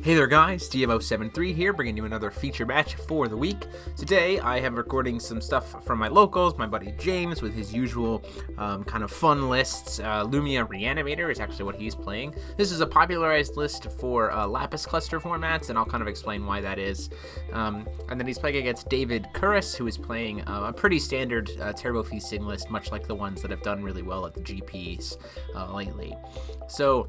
Hey there guys, DMO73 here, bringing you another feature match for the week. Today I am recording some stuff from my locals, my buddy James with his usual kind of fun lists. Lumia Reanimator is actually what he's playing. This is a popularized list for Lapis cluster formats, and I'll kind of explain why that is. And then he's playing against David Curris, who is playing a pretty standard Turbo Fiethsing list, much like the ones that have done really well at the GPs lately. So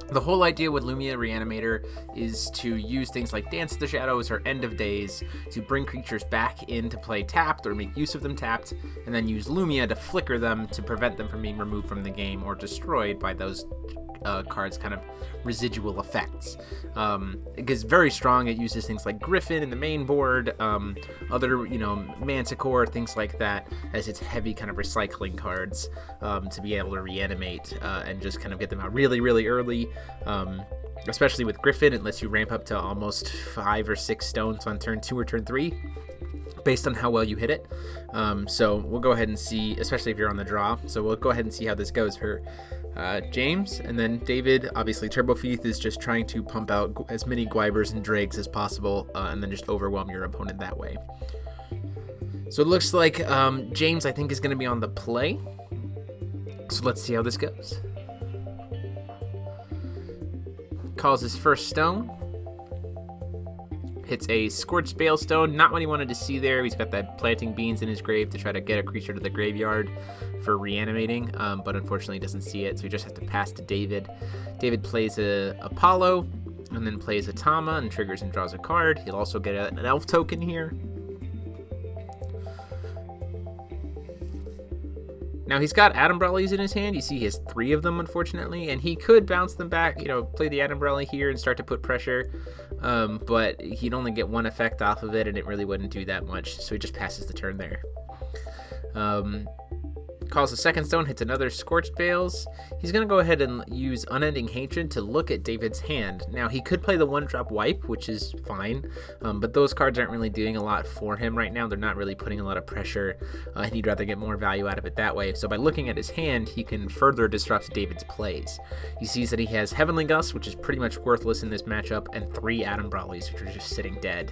the whole idea with Lumia Reanimator is to use things like Dance of the Shadows or End of Days to bring creatures back into play tapped or make use of them tapped, and then use Lumia to flicker them to prevent them from being removed from the game or destroyed by those cards' kind of residual effects. It gets very strong. It uses things like Griffin in the main board, other, Manticore, things like that, as its heavy kind of recycling cards to be able to reanimate and just kind of get them out really, really early. Especially with Griffin, it lets you ramp up to almost 5 or 6 stones on turn 2 or turn 3. Based on how well you hit it. So we'll go ahead and see, especially if you're on the draw. So we'll go ahead and see how this goes for James. And then David, obviously Turbo Fieth is just trying to pump out as many Gwybers and Dregs as possible and then just overwhelm your opponent that way. So it looks like James, I think, is going to be on the play. So let's see how this goes. Calls his first stone. Hits a Scorched Balestone, not what he wanted to see there. He's got that planting beans in his grave to try to get a creature to the graveyard for reanimating, but unfortunately doesn't see it, so he just has to pass to David. David plays a Apollo, and then plays a Tama, and triggers and draws a card. He'll also get an elf token here. Now he's got Adam Brawlies in his hand. You see he has 3 of them, unfortunately, and he could bounce them back, play the Adam Brawly here and start to put pressure, but he'd only get 1 effect off of it, and it really wouldn't do that much, so he just passes the turn there. Calls a second stone, hits another Scorched Bales. He's going to go ahead and use Unending Hatred to look at David's hand. Now, he could play the 1-drop Wipe, which is fine, but those cards aren't really doing a lot for him right now. They're not really putting a lot of pressure, and he'd rather get more value out of it that way. So by looking at his hand, he can further disrupt David's plays. He sees that he has Heavenly Gust, which is pretty much worthless in this matchup, and 3 Adam Brawlies, which are just sitting dead.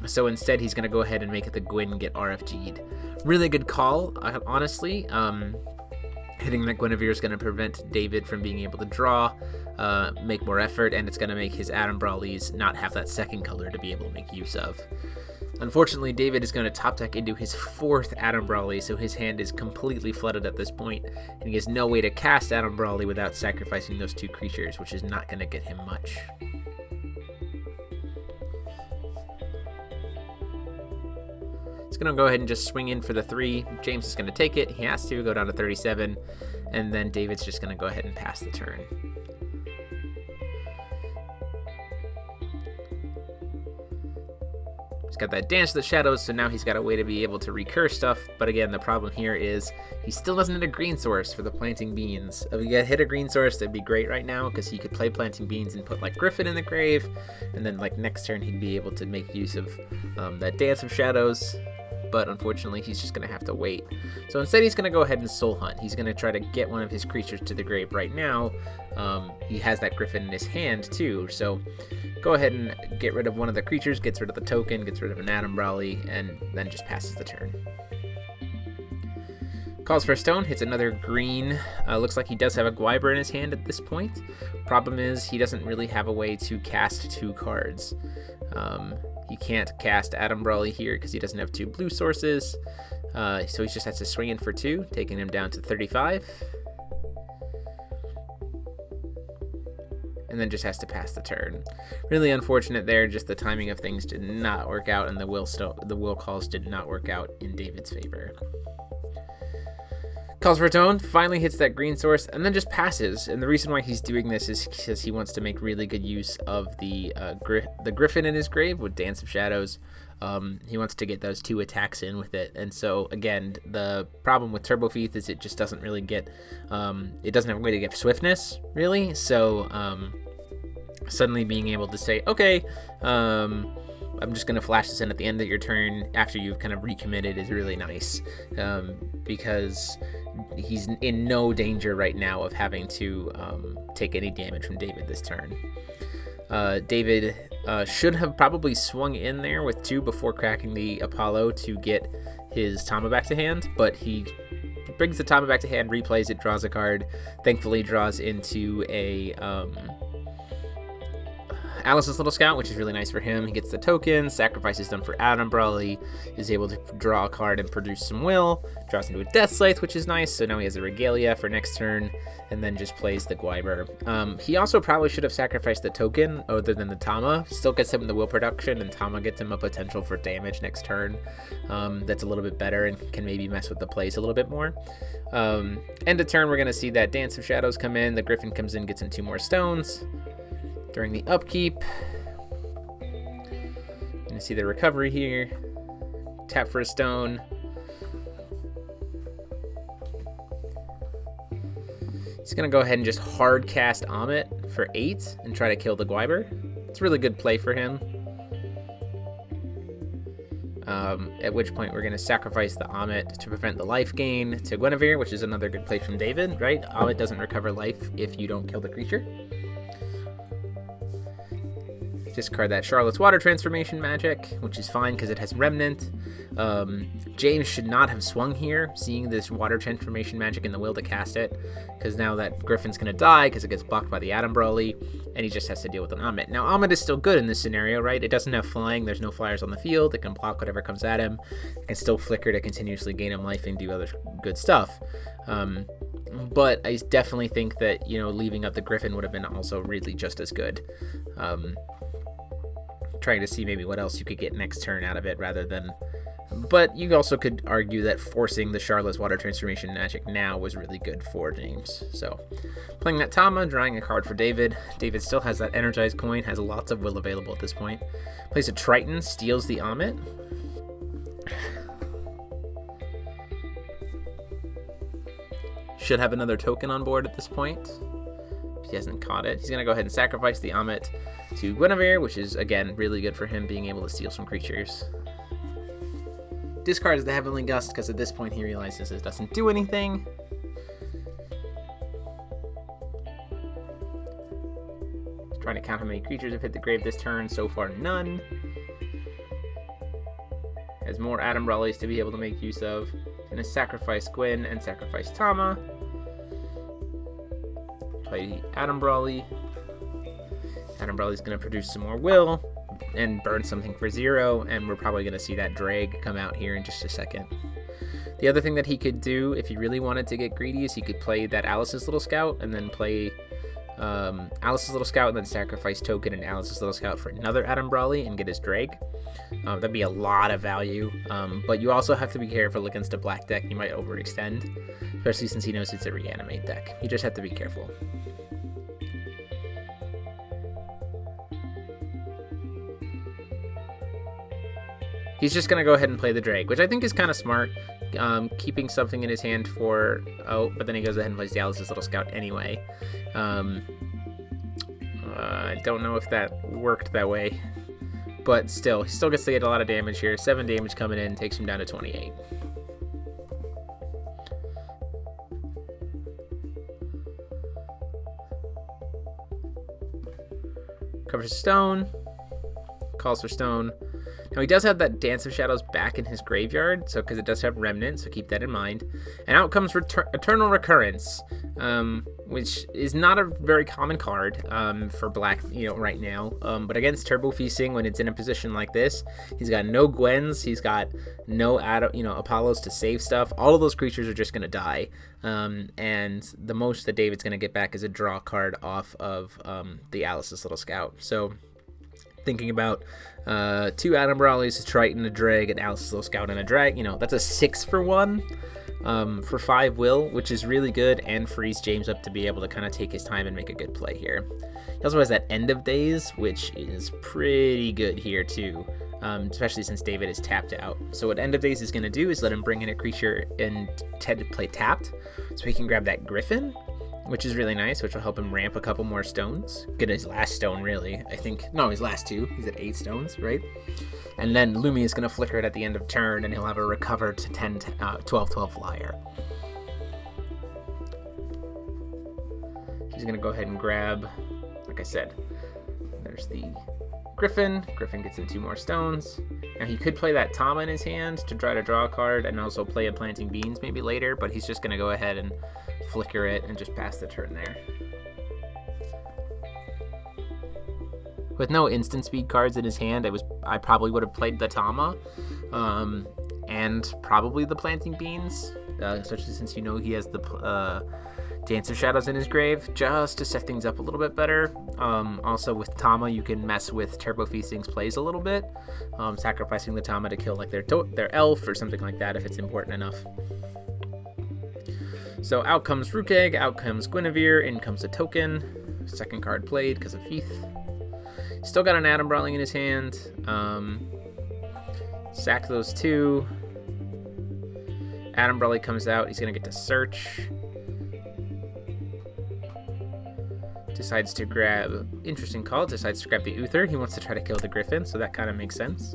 So instead, he's going to go ahead and make it the Gwyn get RFG'd. Really good call, honestly. Hitting that Guinevere is going to prevent David from being able to draw, make more effort, and it's going to make his Adam Brawlies not have that second color to be able to make use of. Unfortunately, David is going to top deck into his 4th Adam Brawly, so his hand is completely flooded at this point, and he has no way to cast Adam Brawly without sacrificing those 2 creatures, which is not going to get him much. Going to go ahead and just swing in for the 3. James is going to take it. He has to go down to 37, and then David's just going to go ahead and pass the turn. He's got that Dance of the Shadows, so now he's got a way to be able to recur stuff, but again, the problem here is he still doesn't hit a green source for the planting beans. If he hit a green source, that'd be great right now, because he could play planting beans and put like Griffin in the grave, and then like next turn he'd be able to make use of that Dance of Shadows. But unfortunately, he's just going to have to wait. So instead, he's going to go ahead and Soul Hunt. He's going to try to get one of his creatures to the grave right now. He has that Griffin in his hand, too. So go ahead and get rid of one of the creatures, gets rid of the token, gets rid of an Adam Brawly, and then just passes the turn. Calls for a stone, hits another green. Looks like he does have a Gwyber in his hand at this point. Problem is, he doesn't really have a way to cast 2 cards. He can't cast Adam Brawly here because he doesn't have 2 blue sources. So he just has to swing in for 2, taking him down to 35. And then just has to pass the turn. Really unfortunate there, just the timing of things did not work out, and the will calls did not work out in David's favor. Calls for a tone, finally hits that green source, and then just passes. And the reason why he's doing this is because he wants to make really good use of the Griffin in his grave with Dance of Shadows. He wants to get those 2 attacks in with it. And so, again, the problem with Turbo Fieth is it just doesn't really get... it doesn't have a way to get swiftness, really. So, suddenly being able to say, okay, I'm just going to flash this in at the end of your turn after you've kind of recommitted is really nice, because he's in no danger right now of having to take any damage from David this turn. David should have probably swung in there with 2 before cracking the Apollo to get his Tama back to hand, but he brings the Tama back to hand, replays it, draws a card, thankfully draws into a Alice's Little Scout, which is really nice for him. He gets the token, sacrifice is done for Adam Brawley, is able to draw a card and produce some will, draws into a Death Scythe, which is nice, so now he has a Regalia for next turn, and then just plays the Gwyber. He also probably should have sacrificed the token other than the Tama. Still gets him the will production, and Tama gets him a potential for damage next turn that's a little bit better and can maybe mess with the plays a little bit more. End of turn, we're going to see that Dance of Shadows come in, the Griffin comes in, gets him 2 more stones. During the upkeep, you're gonna see the recovery here. Tap for a stone. He's gonna go ahead and just hard cast Amit for 8 and try to kill the Gwyber. It's a really good play for him. At which point we're gonna sacrifice the Amit to prevent the life gain to Guinevere, which is another good play from David, right? Amit doesn't recover life if you don't kill the creature. Discard that Charlotte's Water Transformation magic, which is fine because it has Remnant. James should not have swung here, seeing this Water Transformation magic in the will to cast it, because now that Griffin's going to die because it gets blocked by the Adam Brawley, and he just has to deal with an Amit. Now, Amit is still good in this scenario, right? It doesn't have flying, there's no flyers on the field, it can block whatever comes at him, it can still flicker to continuously gain him life and do other good stuff. But I definitely think that, leaving up the Griffin would have been also really just as good. Trying to see maybe what else you could get next turn out of it rather than... But you also could argue that forcing the Charlotte's Water Transformation magic now was really good for James. So, playing that Tama, drawing a card for David. David still has that Energized coin, has lots of will available at this point. Plays a Triton, steals the Amit. Should have another token on board at this point. He hasn't caught it. He's going to go ahead and sacrifice the Amit to Guinevere, which is, again, really good for him being able to steal some creatures. Discards the Heavenly Gust because at this point he realizes it doesn't do anything. He's trying to count how many creatures have hit the grave this turn. So far, none. Has more Adam Brawleys to be able to make use of. Going to sacrifice Gwyn and sacrifice Tama. Play Adam Brawley. Adam Brawley's going to produce some more will and burn something for 0, and we're probably going to see that Drag come out here in just a second. The other thing that he could do, if he really wanted to get greedy, is he could play that Alice's Little Scout and then play Alice's Little Scout and then sacrifice token and Alice's Little Scout for another Adam Brawley and get his Drag. That'd be a lot of value, but you also have to be careful against a black deck. You might overextend, especially since he knows it's a reanimate deck. You just have to be careful. He's just going to go ahead and play the Drake, which I think is kind of smart, keeping something in his hand for... Oh, but then he goes ahead and plays the Alice's Little Scout anyway. I don't know if that worked that way, but still, he still gets to get a lot of damage here. 7 damage coming in, takes him down to 28. Covers stone, calls for stone. Now, he does have that Dance of Shadows back in his graveyard, so because it does have Remnant, so keep that in mind. And out comes Eternal Recurrence, which is not a very common card for black, right now. But against Turbo Fiethsing, when it's in a position like this, he's got no Gwens, he's got no Apollos to save stuff. All of those creatures are just going to die. And the most that David's going to get back is a draw card off of the Alice's Little Scout. So... thinking about 2 Adam Brawleys, a Triton, a Drag, an Alice's Little Scout, and a Drag, that's a 6 for 1 for 5 will, which is really good and frees James up to be able to kind of take his time and make a good play here. He also has that End of Days, which is pretty good here too, especially since David is tapped out. So what End of Days is going to do is let him bring in a creature and tend to play tapped, so he can grab that Griffin, which is really nice, which will help him ramp a couple more stones. Get his last stone, really, I think. No, his last 2. He's at 8 stones, right? And then Lumia is going to flicker it at the end of turn, and he'll have a recovered 12-12 flyer. He's going to go ahead and grab, like I said, there's there's the Griffin. Griffin gets in 2 more stones. Now he could play that Tama in his hand to try to draw a card and also play a Planting Beans maybe later, but he's just going to go ahead and flicker it and just pass the turn there. With no instant speed cards in his hand, I probably would have played the Tama and probably the Planting Beans, especially since you know he has the Dance of Shadows in his grave, just to set things up a little bit better. Also with Tama, you can mess with Turbo Fiethsing's plays a little bit, sacrificing the Tama to kill like their elf or something like that if it's important enough. So out comes Rook Egg, out comes Guinevere, in comes a token. Second card played because of Fieth. Still got an Atom Brawling in his hand. Sack those 2. Atom Brawling comes out. He's going to get to search. Decides to grab, interesting call, decides to grab the Uther. He wants to try to kill the Griffin, so that kind of makes sense.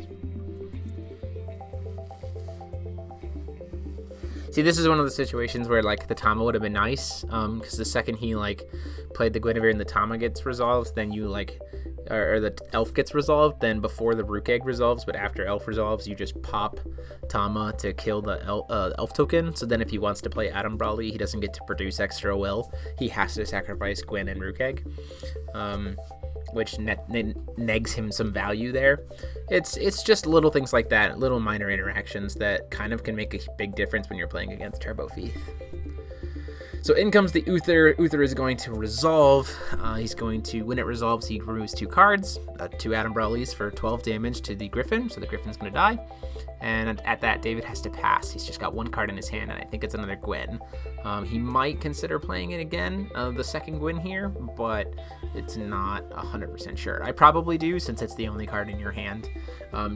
See, this is one of the situations where, like, the Tama would have been nice, because the second he, like, played the Guinevere and the Tama gets resolved, then you, like, or the Elf gets resolved, then before the Rook Egg resolves, but after Elf resolves, you just pop Tama to kill the Elf token, so then if he wants to play Atom Brawly, he doesn't get to produce extra will. He has to sacrifice Gwen and Rook Egg, which negs him some value there. It's just little things like that, little minor interactions that kind of can make a big difference when you're playing against Turbo Fieth. So in comes the Uther. Uther is going to resolve. He's going to, when it resolves, he removes 2 cards, 2 Atom Brawlies for 12 damage to the Griffin, so the Griffin's going to die. And at that, David has to pass. He's just got 1 card in his hand, and I think it's another Gwen. He might consider playing it again, the second Gwen here, but it's not 100% sure. I probably do, since it's the only card in your hand,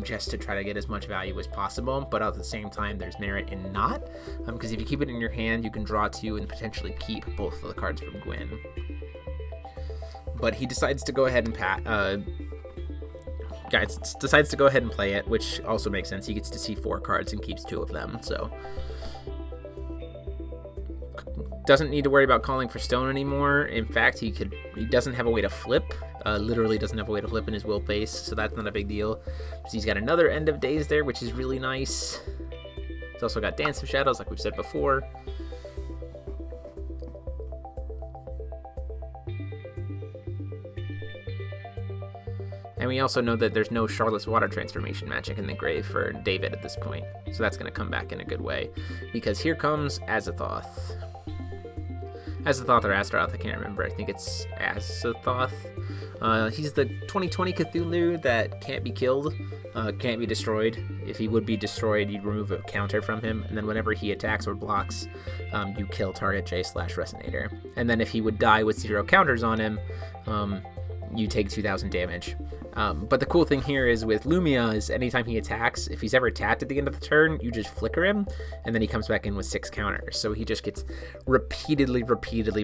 just to try to get as much value as possible, but at the same time, there's merit in not, because if you keep it in your hand, you can draw 2 and potentially keep both of the cards from Gwen. But he decides to go ahead and decides to go ahead and play it, which also makes sense. He gets to see 4 cards and keeps 2 of them, so doesn't need to worry about calling for stone anymore. In fact, he doesn't have a way to flip. Literally doesn't have a way to flip in his will base, so that's not a big deal. So he's got another End of Days there, which is really nice. He's also got Dance of Shadows, like we've said before. And we also know that there's no Charlotte's Water Transformation magic in the grave for David at this point. So that's going to come back in a good way. Because here comes Azathoth. Azathoth or Astaroth, I can't remember. I think it's Azathoth. He's the 2020 Cthulhu that can't be killed, can't be destroyed. If he would be destroyed, you'd remove a counter from him. And then whenever he attacks or blocks, you kill target J/Resonator. And then if he would die with 0 counters on him, you take 2,000 damage. But the cool thing here is with Lumia is anytime he attacks, if he's ever tapped at the end of the turn, you just flicker him, and then he comes back in with 6 counters. So he just gets repeatedly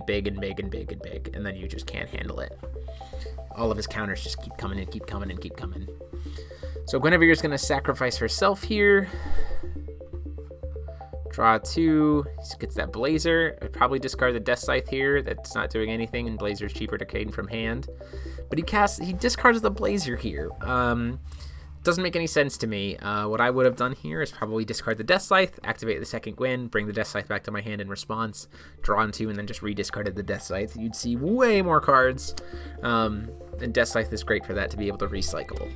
big and big and big and big, and then you just can't handle it. All of his counters just keep coming and keep coming and keep coming. So Guinevere is going to sacrifice herself here. Draw 2, he gets that Blazer. I'd probably discard the Death Scythe here. That's not doing anything, and Blazer's cheaper to trade from hand. But he discards the Blazer here. Doesn't make any sense to me. What I would have done here is probably discard the Death Scythe, activate the second Gwyn, bring the Death Scythe back to my hand in response, draw on 2, and then just rediscarded the Death Scythe. You'd see way more cards, and Death Scythe is great for that, to be able to recycle.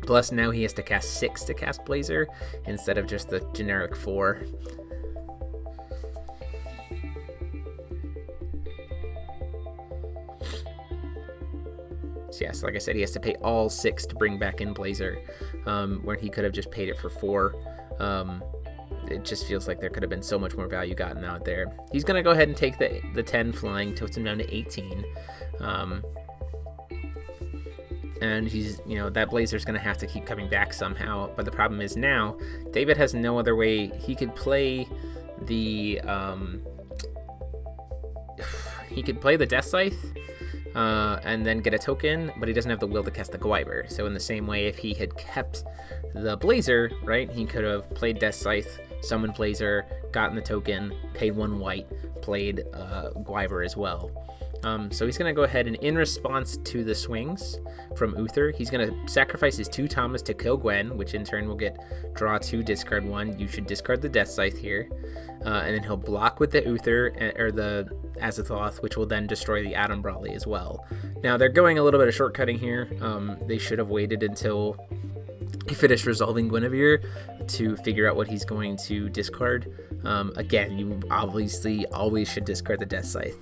Plus, now he has to cast 6 to cast Blazer, instead of just the generic 4. So yeah, so like I said, he has to pay all 6 to bring back in Blazer, where he could have just paid it for 4. It just feels like there could have been so much more value gotten out there. He's going to go ahead and take the 10 flying, tilts him down to 18. And he's, that Blazer's going to have to keep coming back somehow. But the problem is now, David has no other way. He could play the, Death Scythe, and then get a token, but he doesn't have the will to cast the Gwyver. So in the same way, if he had kept the Blazer, right, he could have played Death Scythe, summoned Blazer, gotten the token, paid 1 white, played Gwyver as well. So he's going to go ahead and in response to the swings from Uther, he's going to sacrifice his 2 Tamas to kill Gwen, which in turn will get draw 2, discard 1. You should discard the Death Scythe here. And then he'll block with the Uther, or the Azathoth, which will then destroy the Atom Brawley as well. Now, they're going a little bit of shortcutting here. They should have waited until he finished resolving Guinevere to figure out what he's going to discard. Again, you obviously always should discard the Death Scythe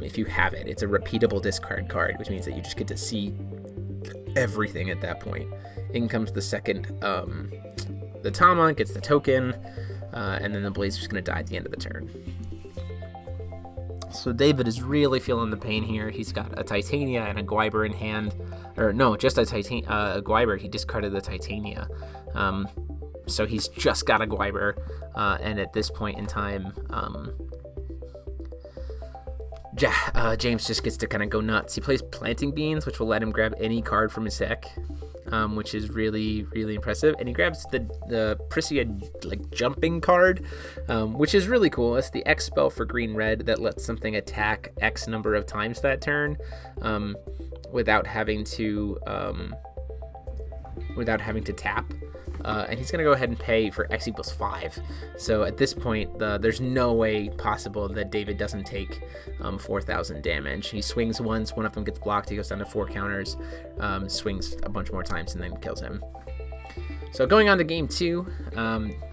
if you have it. It's a repeatable discard card, which means that you just get to see everything at that point. In comes the second, the Tama gets the token, and then the Blazer's going to die at the end of the turn. So David is really feeling the pain here. He's got a Titania and a Gwyber in hand. Or no, just a Gwyber. He discarded the Titania. So he's just got a Gwyber. And at this point in time, James just gets to kind of go nuts. He plays Planting Beans, which will let him grab any card from his deck. Which is really, really impressive. And he grabs the Priscia jumping card, which is really cool. It's the X spell for green-red that lets something attack X number of times that turn, without having to tap. And he's going to go ahead and pay for X equals 5. So at this point, there's no way possible that David doesn't take 4,000 damage. He swings once, one of them gets blocked, he goes down to 4 counters, swings a bunch more times, and then kills him. So going on to game 2,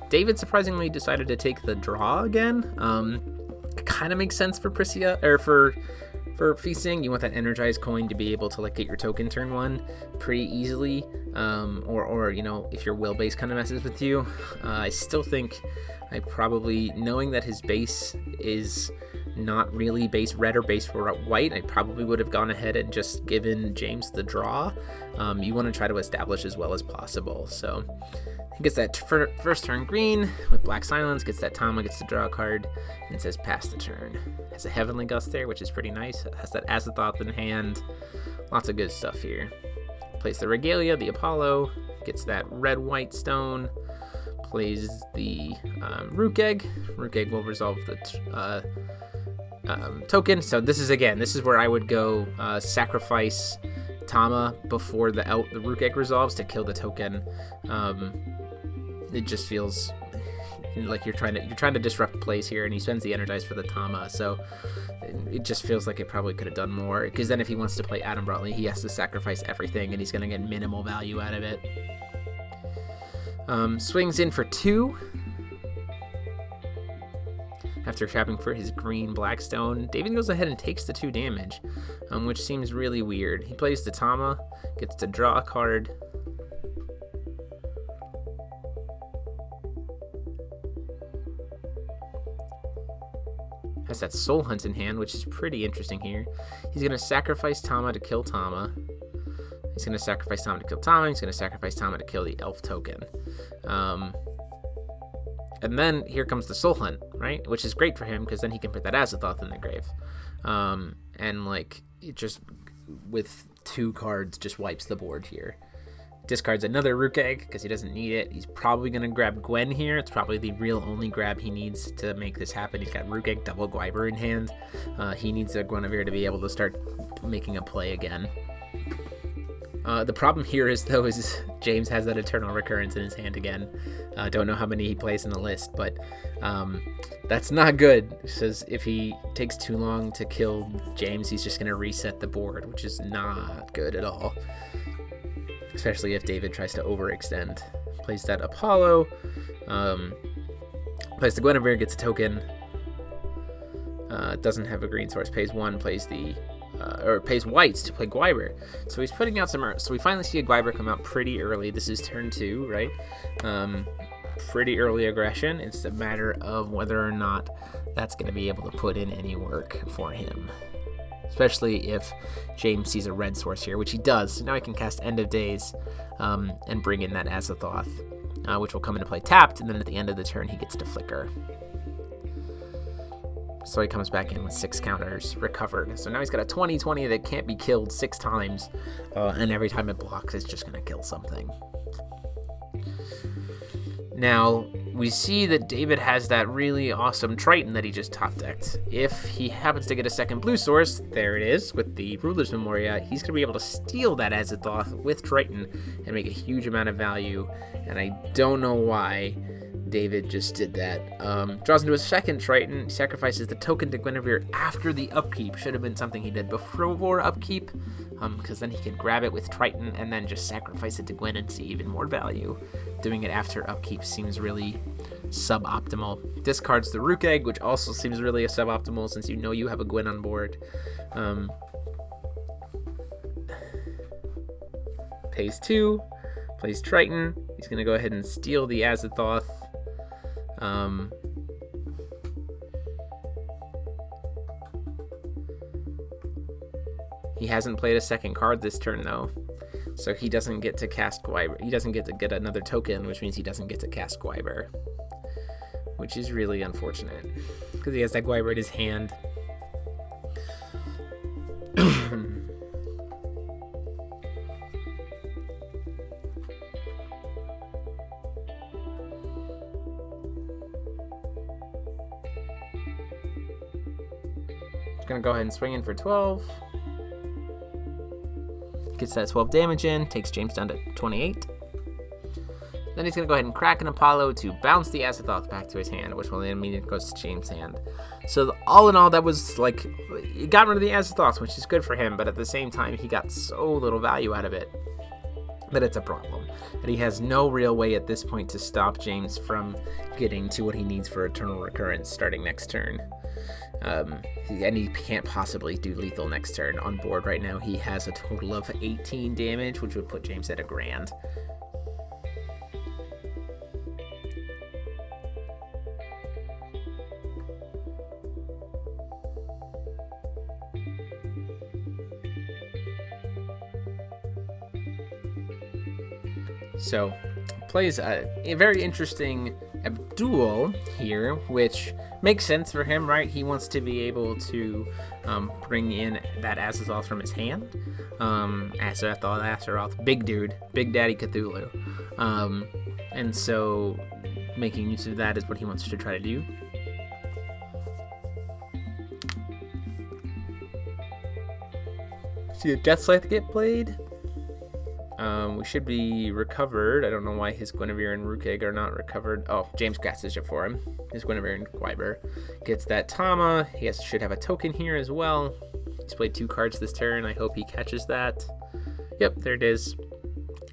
David surprisingly decided to take the draw again. It kind of makes sense for Priscia, or for Fiethsing. You want that energized coin to be able to get your token turn 1 pretty easily, or you know, if your will base kind of messes with you. I still think I probably, knowing that his base is not really base red or base white, I probably would have gone ahead and just given James the draw. You want to try to establish as well as possible. So he gets that first turn green with Black Silence, gets that Tama, gets to draw a card, and says pass the turn. Has a Heavenly Gust there, which is pretty nice. Has that Azathoth in hand. Lots of good stuff here. Plays the Regalia, the Apollo, gets that red-white stone, plays the Rook Egg. Rook Egg will resolve the token. So this is where I would go sacrifice Tama before the Rook Egg resolves to kill the token. It just feels like you're trying to disrupt plays here, and he spends the energize for the Tama, so it just feels like it probably could have done more, because then if he wants to play Atom Brawley, he has to sacrifice everything, and he's going to get minimal value out of it. Swings in for 2 after tapping for his green Blackstone. David goes ahead and takes the 2 damage, which seems really weird. He plays the Tama, gets to draw a card. Has that Soul Hunt in hand, which is pretty interesting here. He's going to sacrifice Tama to kill Tama. He's going to sacrifice Tama to kill Tama. He's going to sacrifice Tama to kill the elf token. And then here comes the Soul Hunt, right? Which is great for him, because then he can put that Azathoth in the grave. And it just, with 2 cards, just wipes the board here. Discards another Rook Egg because he doesn't need it. He's probably going to grab Gwen here. It's probably the real only grab he needs to make this happen. He's got Rook Egg, double Gwyber in hand. He needs a Guinevere to be able to start making a play again. The problem here is James has that Eternal Recurrence in his hand again. Don't know how many he plays in the list, but that's not good. It says if he takes too long to kill James, he's just going to reset the board, which is not good at all. Especially if David tries to overextend. Plays that Apollo. Plays the Guinevere, gets a token. Doesn't have a green source. Pays 1, plays pays whites to play Gwyber. So he's putting out some... So we finally see a Gwyber come out pretty early. This is turn 2, right? Pretty early aggression. It's a matter of whether or not that's going to be able to put in any work for him. Especially if James sees a red source here, which he does. Now he can cast End of Days and bring in that Azathoth, which will come into play tapped, and then at the end of the turn he gets to flicker. So he comes back in with 6 counters recovered. So now he's got a 20/20 that can't be killed 6 times, and every time it blocks, it's just going to kill something. Now, we see that David has that really awesome Triton that he just top decked. If he happens to get a second blue source, there it is, with the Ruler's Memoria, he's going to be able to steal that Azathoth with Triton and make a huge amount of value, and I don't know why David just did that. Draws into a second Triton, sacrifices the token to Guinevere after the upkeep. Should have been something he did before upkeep, because then he could grab it with Triton and then just sacrifice it to Gwyn and see even more value. Doing it after upkeep seems really suboptimal. Discards the Rook Egg, which also seems really suboptimal since you know you have a Gwyn on board. Pays 2, plays Triton. He's going to go ahead and steal the Azathoth. He hasn't played a second card this turn though, so he doesn't get to cast Gwyber. He doesn't get to get another token, which means he doesn't get to cast Gwyber, which is really unfortunate because he has that Gwyber in his hand. Gonna go ahead and swing in for 12. Gets that 12 damage in, takes James down to 28. Then he's gonna go ahead and crack an Apollo to bounce the Azathoth back to his hand, which will then mean it goes to James' hand. So all in all, that was like, he got rid of the Azathoth, which is good for him, but at the same time, he got so little value out of it that it's a problem. And he has no real way at this point to stop James from getting to what he needs for Eternal Recurrence starting next turn. And he can't possibly do lethal next turn. On board right now, he has a total of 18 damage, which would put James at $1,000. So, plays a very interesting Abdul here, which makes sense for him, right? He wants to be able to bring in that Azathoth from his hand. Azeroth, big dude, Big Daddy Cthulhu. And so making use of that is what he wants to try to do. See a Death Scythe get played. We should be recovered. I don't know why his Guinevere and Rook Egg are not recovered. Oh, James casts it for him. His Guinevere and Gwyber gets that Tama. He should have a token here as well. He's played 2 cards this turn. I hope he catches that. Yep, there it is.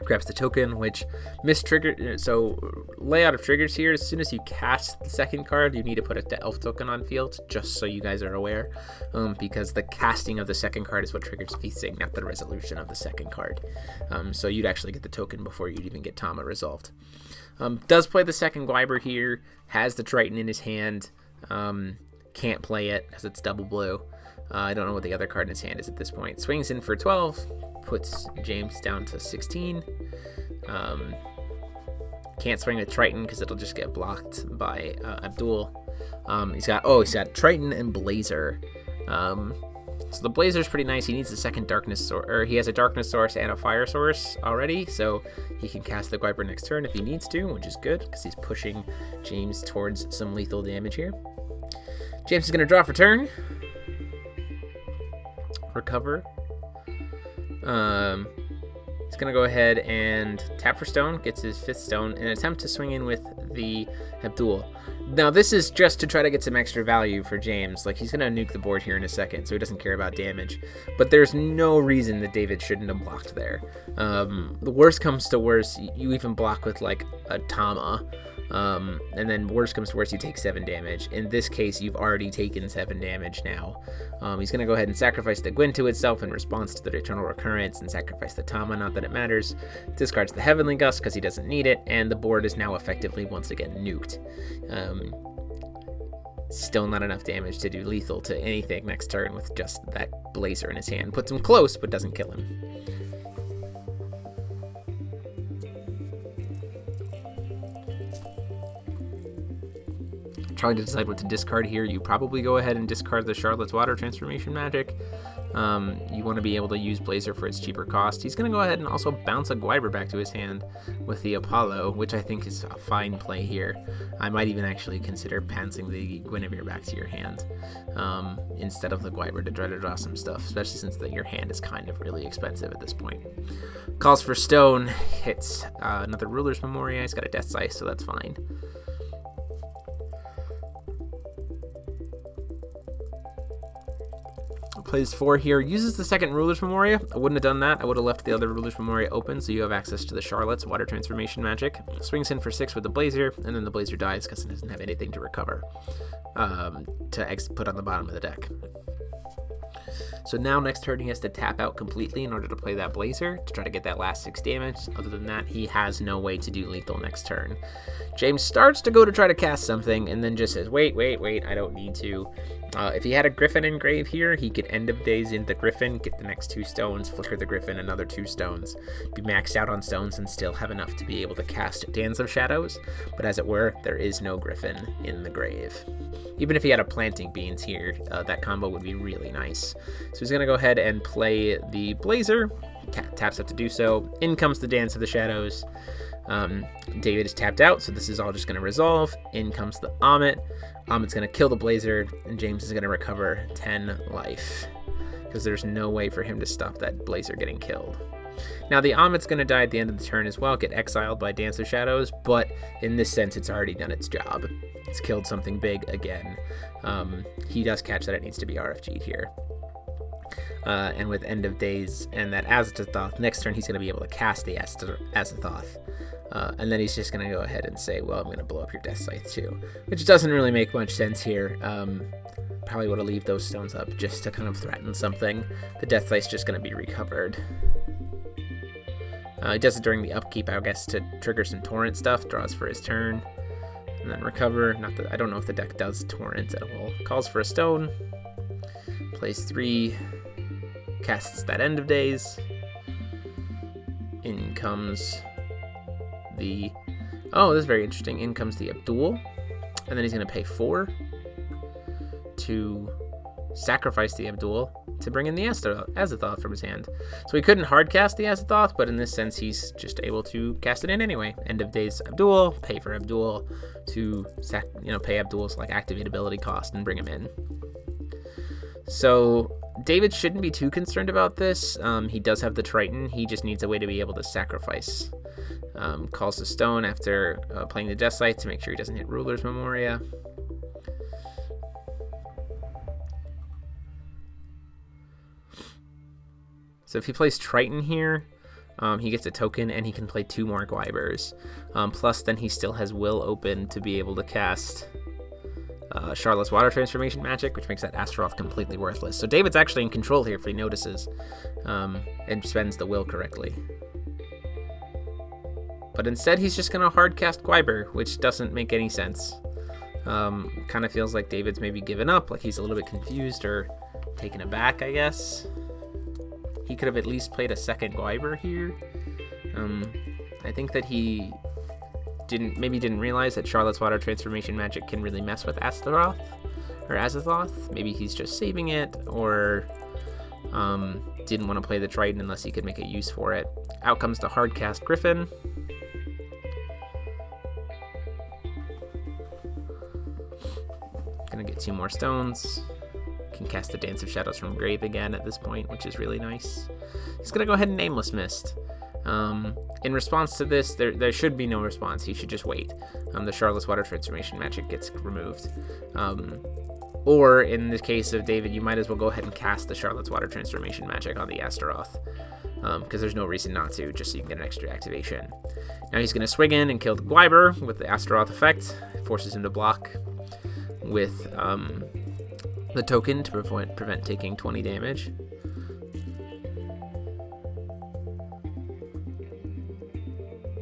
Grabs the token, which mistriggered. So layout of triggers here, as soon as you cast the second card, you need to put a elf token on field, just so you guys are aware, because the casting of the second card is what triggers Fiethsing, not the resolution of the second card. So you'd actually get the token before you'd even get Tama resolved. Does play the second Gwyber here, has the Triton in his hand, can't play it because it's double blue. I don't know what the other card in his hand is at this point. Swings in for 12, puts James down to 16. Can't swing with Triton because it'll just get blocked by Abdul. He's got Triton and Blazer. So the Blazer's pretty nice. He needs a second darkness source, or he has a darkness source and a fire source already, so he can cast the Gwyber next turn if he needs to, which is good because he's pushing James towards some lethal damage here. James is going to draw for turn. Recover. He's going to go ahead and tap for stone, gets his 5th stone, and attempt to swing in with the Abdul. Now, this is just to try to get some extra value for James. Like, he's going to nuke the board here in a second, so he doesn't care about damage. But there's no reason that David shouldn't have blocked there. The worst comes to worst, you even block with, like, a Tama. And then worst comes to worst, you take 7 damage. In this case, you've already taken 7 damage now. He's going to go ahead and sacrifice the Gwyn to itself in response to the Eternal Recurrence and sacrifice the Tama, not that it matters. Discards the Heavenly Gust because he doesn't need it, and the board is now effectively once again nuked. Still not enough damage to do lethal to anything next turn with just that Blazer in his hand. Puts him close, but doesn't kill him. trying to decide what to discard here, you probably go ahead and discard the Charlotte's Water Transformation Magic. You want to be able to use Blazer for its cheaper cost. He's going to go ahead and also bounce a Gwyber back to his hand with the Apollo, which I think is a fine play here. I might even actually consider pouncing the Guinevere back to your hand instead of the Gwyber to try to draw some stuff, especially since your hand is kind of really expensive at this point. Calls for Stone, hits another Ruler's Memoria. He's got a Death's Ice, so that's fine. Plays 4 here, uses the second Ruler's Memoria. I wouldn't have done that. I would have left the other Ruler's Memoria open so you have access to the Charlotte's Water Transformation Magic. Swings in for 6 with the Blazer, and then the Blazer dies because it doesn't have anything to recover to put on the bottom of the deck. So now next turn he has to tap out completely in order to play that Blazer to try to get that last 6 damage. Other than that, he has no way to do lethal next turn. James starts to go to try to cast something and then just says, wait, I don't need to. If he had a Griffin engrave here, he could End of Days into Griffin, get the next 2 stones, flicker the Griffin, another 2 stones, be maxed out on stones, and still have enough to be able to cast Dance of Shadows. But as it were, there is no Griffin in the grave. Even if he had a Planting Beans here, that combo would be really nice. So he's going to go ahead and play the Blazer, taps up to do so. In comes the Dance of the Shadows. David is tapped out, so this is all just going to resolve. In comes the Amit. Amit's going to kill the Blazer, and James is going to recover 10 life, because there's no way for him to stop that Blazer getting killed. Now, the Amit's going to die at the end of the turn as well, get exiled by Dance of Shadows, but in this sense, it's already done its job. It's killed something big again. He does catch that it needs to be RFG'd here. And with End of Days and that Azathoth, next turn he's going to be able to cast the Azathoth. And then he's just going to go ahead and say, well, I'm going to blow up your Death Scythe too, which doesn't really make much sense here. Probably would have leave those stones up just to kind of threaten something. The Death Scythe's just going to be recovered. He does it during the upkeep, I guess, to trigger some Torrent stuff, draws for his turn, and then recover. Not that I don't know if the deck does Torrent at all. Calls for a stone, plays 3, casts that End of Days. In comes the... Oh, this is very interesting. In comes the Abdul, and then he's going to pay 4 to sacrifice the Abdul to bring in the Azathoth from his hand. So he couldn't hard cast the Azathoth, but in this sense, he's just able to cast it in anyway. End of Days Abdul, pay for Abdul to pay Abdul's like activate ability cost and bring him in. So David shouldn't be too concerned about this. He does have the Triton. He just needs a way to be able to sacrifice. Calls the stone after playing the Death Scythe to make sure he doesn't hit Ruler's Memoria. So if he plays Triton here, he gets a token and he can play 2 more Gwybers. Plus then he still has Will open to be able to cast Charlotte's Water Transformation Magic, which makes that Astaroth completely worthless. So David's actually in control here if he notices and spends the Will correctly. But instead he's just going to hard cast Gwyber, which doesn't make any sense. Kind of feels like David's maybe given up, like he's a little bit confused or taken aback, I guess. He could have at least played a second Gwyber here. I think that he didn't realize that Charlotte's Water Transformation Magic can really mess with Azathoth. Maybe he's just saving it, or didn't want to play the Triton unless he could make a use for it. Out comes the hard cast Griffin. Gonna get 2 more stones. Can cast the Dance of Shadows from grave again at this point, which is really nice. He's gonna go ahead and Nameless Mist. In response to this, there should be no response. He should just wait. The Charlotte's Water Transformation Magic gets removed. Or in the case of David, you might as well go ahead and cast the Charlotte's Water Transformation Magic on the Astaroth, because there's no reason not to, just so you can get an extra activation. Now he's gonna swing in and kill the Gwyber with the Astaroth effect. Forces him to block with the token to prevent taking 20 damage.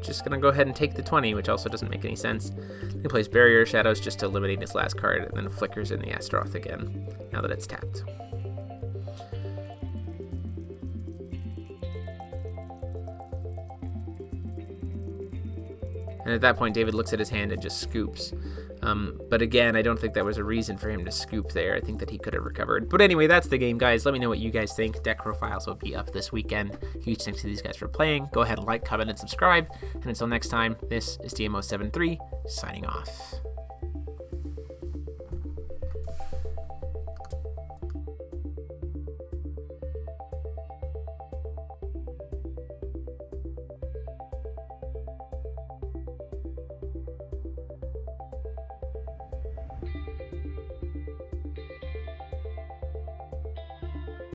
Just gonna go ahead and take the 20, which also doesn't make any sense. He plays Barrier Shadows just to eliminate his last card, and then flickers in the Astaroth again, now that it's tapped. And at that point, David looks at his hand and just scoops. But again, I don't think that was a reason for him to scoop there. I think that he could have recovered. But anyway, that's the game, guys. Let me know what you guys think. Deck profiles will be up this weekend. Huge thanks to these guys for playing. Go ahead and like, comment, and subscribe. And until next time, this is DMO73 signing off.